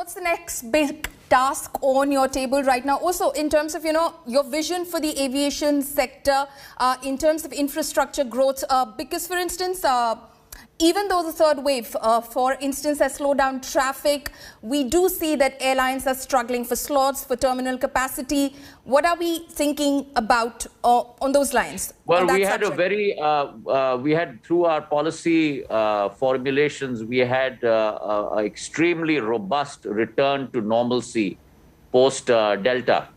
what's the next big task on your table right now? Also, in terms of, your vision for the aviation sector, in terms of infrastructure growth, because, for instance, even though the third wave, for instance, has slowed down traffic, we do see that airlines are struggling for slots, for terminal capacity. What are we thinking about on those lines? Well, we had through our policy formulations, we had an extremely robust return to normalcy post-Delta.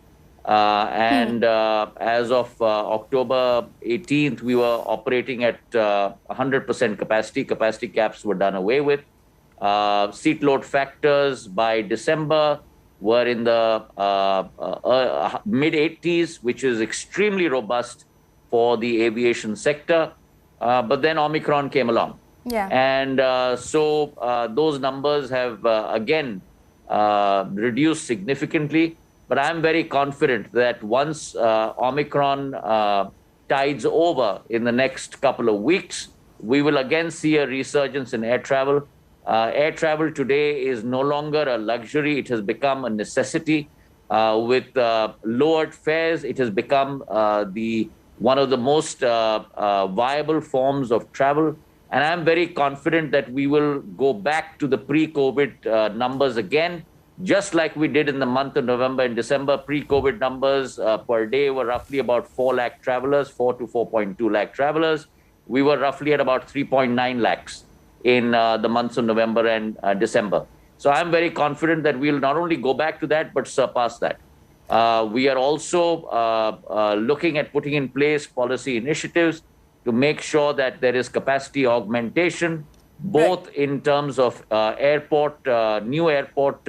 As of October 18th, we were operating at 100% capacity. Capacity caps were done away with. Seat load factors by December were in the mid-80s, which is extremely robust for the aviation sector. But then Omicron came along. Yeah. And so those numbers have again reduced significantly. But I'm very confident that once Omicron tides over in the next couple of weeks, we will again see a resurgence in air travel. Air travel today is no longer a luxury. It has become a necessity. With lowered fares, it has become one of the most viable forms of travel. And I'm very confident that we will go back to the pre-COVID numbers again. Just like we did in the month of November and December, pre-COVID numbers per day were roughly about 4 lakh travelers, 4 to 4.2 lakh travelers. We were roughly at about 3.9 lakhs in the months of November and December. So I'm very confident that we'll not only go back to that, but surpass that. We are also looking at putting in place policy initiatives to make sure that there is capacity augmentation, both in terms of new airport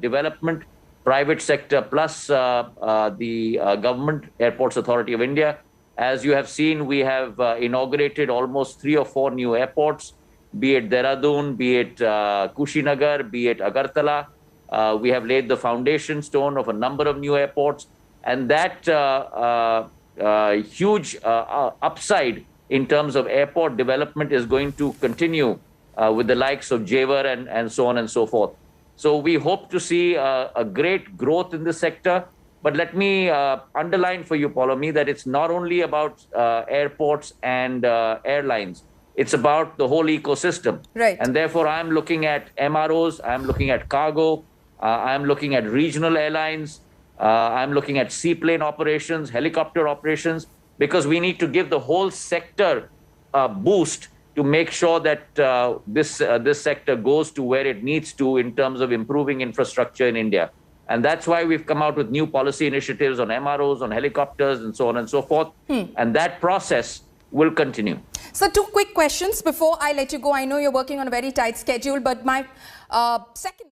development, private sector plus the Government Airports Authority of India. As you have seen, we have inaugurated almost 3 or 4 new airports, be it Dehradun, be it Kushinagar, be it Agartala. We have laid the foundation stone of a number of new airports. And that huge upside in terms of airport development is going to continue with the likes of Jewar and so on and so forth. So we hope to see a great growth in the sector. But let me underline for you, Paulomi, that it's not only about airports and airlines. It's about the whole ecosystem. Right. And therefore, I'm looking at MROs, I'm looking at cargo, I'm looking at regional airlines, I'm looking at seaplane operations, helicopter operations, because we need to give the whole sector a boost to make sure that this sector goes to where it needs to in terms of improving infrastructure in India. And that's why we've come out with new policy initiatives on MROs, on helicopters, and so on and so forth. And that process will continue. So 2 quick questions before I let you go. I know you're working on a very tight schedule, but my second...